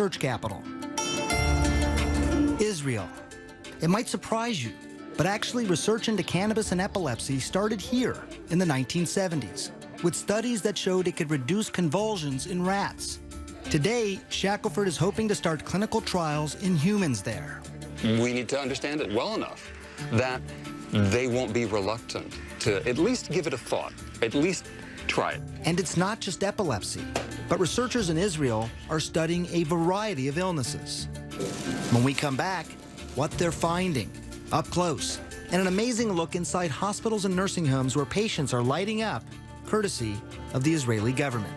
research capital. Israel. It might surprise you, but actually research into cannabis and epilepsy started here in the 1970s, with studies that showed it could reduce convulsions in rats. Today, Shackelford is hoping to start clinical trials in humans there. We need to understand it well enough that they won't be reluctant to at least give it a thought, at least try it. And it's not just epilepsy, but researchers in Israel are studying a variety of illnesses. When we come back, what they're finding, up close, and an amazing look inside hospitals and nursing homes where patients are lighting up, courtesy of the Israeli government.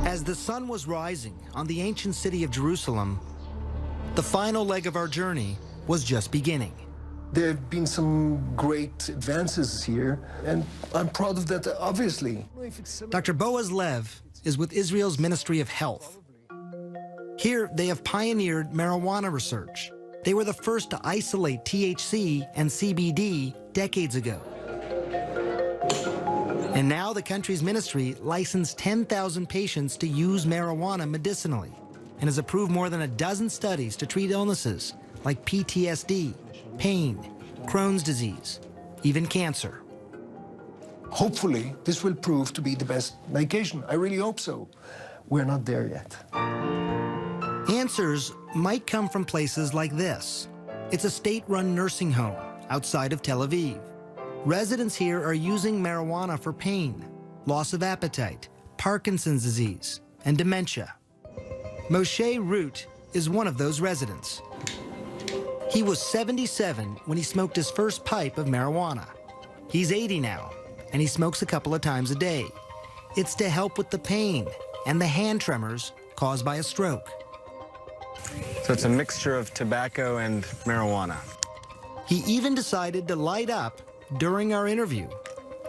As the sun was rising on the ancient city of Jerusalem, the final leg of our journey was just beginning. There have been some great advances here, and I'm proud of that, obviously. Dr. Boaz Lev is with Israel's Ministry of Health. Here, they have pioneered marijuana research. They were the first to isolate THC and CBD decades ago. And now the country's ministry licensed 10,000 patients to use marijuana medicinally and has approved more than a dozen studies to treat illnesses like PTSD, pain, Crohn's disease, even cancer. Hopefully, this will prove to be the best medication. I really hope so. We're not there yet. Answers might come from places like this. It's a state-run nursing home outside of Tel Aviv. Residents here are using marijuana for pain, loss of appetite, Parkinson's disease, and dementia. Moshe Root is one of those residents. He was 77 when he smoked his first pipe of marijuana. He's 80 now, and he smokes a couple of times a day. It's to help with the pain and the hand tremors caused by a stroke. So it's a mixture of tobacco and marijuana. He even decided to light up during our interview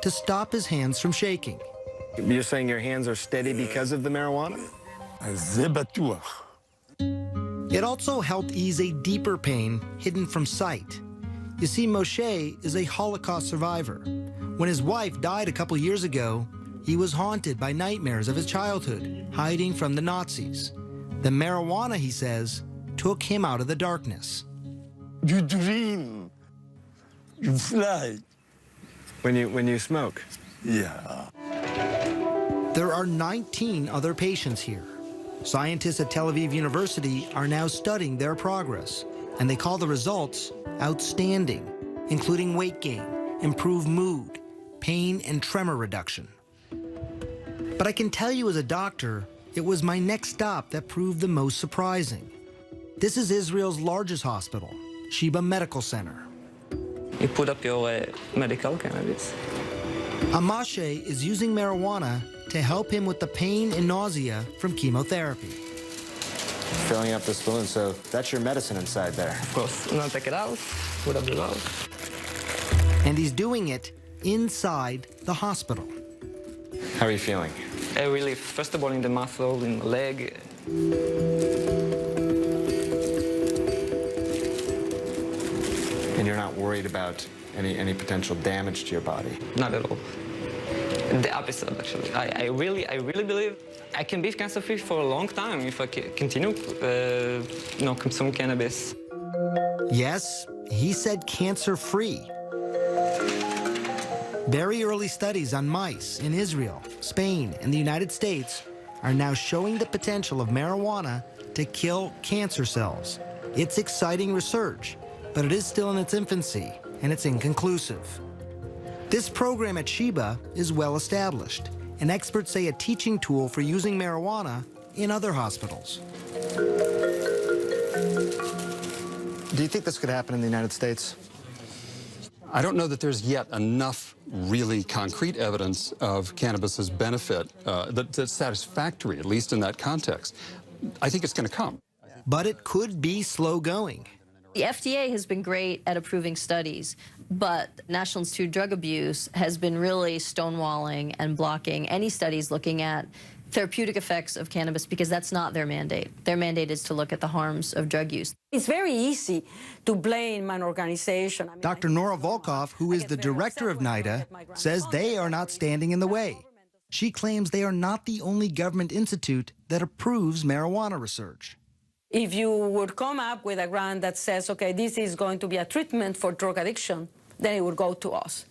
to stop his hands from shaking. You're saying your hands are steady because of the marijuana? It also helped ease a deeper pain hidden from sight. You see, Moshe is a Holocaust survivor. When his wife died a couple years ago, he was haunted by nightmares of his childhood, hiding from the Nazis. The marijuana, he says, took him out of the darkness. You dream. You fly. When you smoke? Yeah. There are 19 other patients here. Scientists at Tel Aviv University are now studying their progress, and they call the results outstanding, including weight gain, improved mood, pain, and tremor reduction. But I can tell you as a doctor, it was my next stop that proved the most surprising. This is Israel's largest hospital, Sheba Medical Center. You put up your medical cannabis. Amashe is using marijuana to help him with the pain and nausea from chemotherapy. Filling up this balloon, so that's your medicine inside there. Of course. Now take it out, put up the valve. And he's doing it inside the hospital. How are you feeling? A relief, first of all, in the muscle, in the leg. And you're not worried about any potential damage to your body? Not at all. The opposite, actually. I really believe I can be cancer-free for a long time if I continue, consume cannabis. Yes, he said cancer-free. Very early studies on mice in Israel, Spain, and the United States are now showing the potential of marijuana to kill cancer cells. It's exciting research, but it is still in its infancy, and it's inconclusive. This program at Sheba is well established, and experts say a teaching tool for using marijuana in other hospitals. Do you think this could happen in the United States? I don't know that there's yet enough really concrete evidence of cannabis's benefit that's satisfactory, at least in that context. I think it's going to come. But it could be slow going. The FDA has been great at approving studies, but National Institute of Drug Abuse has been really stonewalling and blocking any studies looking at therapeutic effects of cannabis because that's not their mandate. Their mandate is to look at the harms of drug use. It's very easy to blame an organization. Dr. Nora Volkov, who is the director of NIDA, says they are not standing in the way. She claims they are not the only government institute that approves marijuana research. If you would come up with a grant that says, okay, this is going to be a treatment for drug addiction, then it would go to us.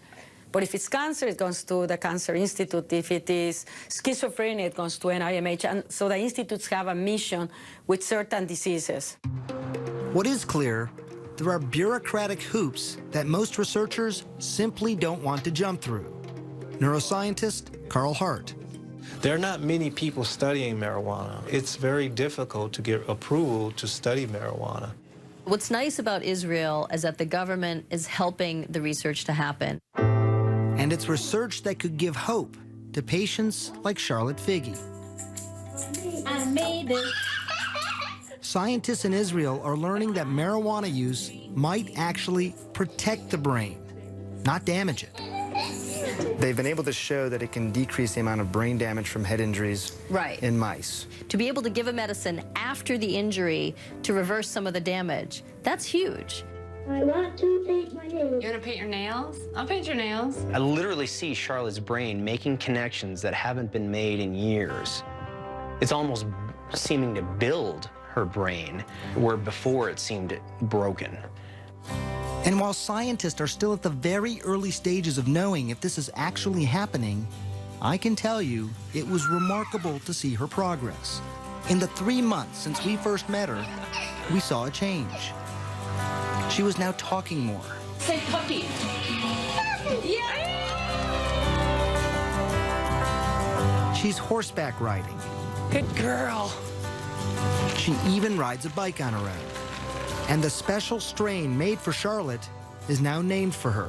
But if it's cancer, it goes to the Cancer Institute. If it is schizophrenia, it goes to NIMH. And so the institutes have a mission with certain diseases. What is clear, there are bureaucratic hoops that most researchers simply don't want to jump through. Neuroscientist Carl Hart. There are not many people studying marijuana. It's very difficult to get approval to study marijuana. What's nice about Israel is that the government is helping the research to happen. And it's research that could give hope to patients like Charlotte Figge. I made it. Scientists in Israel are learning that marijuana use might actually protect the brain, not damage it. They've been able to show that it can decrease the amount of brain damage from head injuries in mice. To be able to give a medicine after the injury to reverse some of the damage, that's huge. I want to paint my nails. You want to paint your nails? I'll paint your nails. I literally see Charlotte's brain making connections that haven't been made in years. It's almost seeming to build her brain, where before it seemed broken. And while scientists are still at the very early stages of knowing if this is actually happening, I can tell you it was remarkable to see her progress. In the 3 months since we first met her, we saw a change. She was now talking more. Say puppy. Yeah. She's horseback riding. Good girl. She even rides a bike on her own. And the special strain made for Charlotte is now named for her.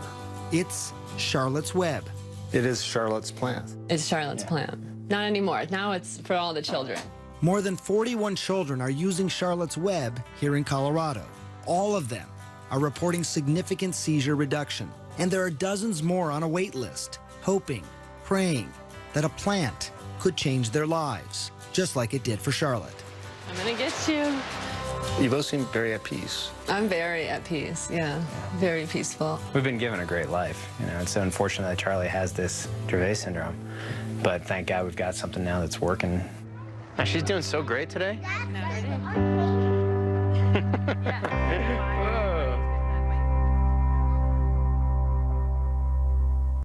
It's Charlotte's Web. It is Charlotte's plant. It's Charlotte's plant. Not anymore. Now it's for all the children. More than 41 children are using Charlotte's Web here in Colorado. All of them are reporting significant seizure reduction. And there are dozens more on a wait list, hoping, praying that a plant could change their lives, just like it did for Charlotte. I'm gonna get you. You both seem very at peace. I'm very at peace, yeah. Very peaceful. We've been given a great life. You know, it's unfortunate that Charlie has this Dravet syndrome, but thank God we've got something now that's working. She's doing so great today. Yeah.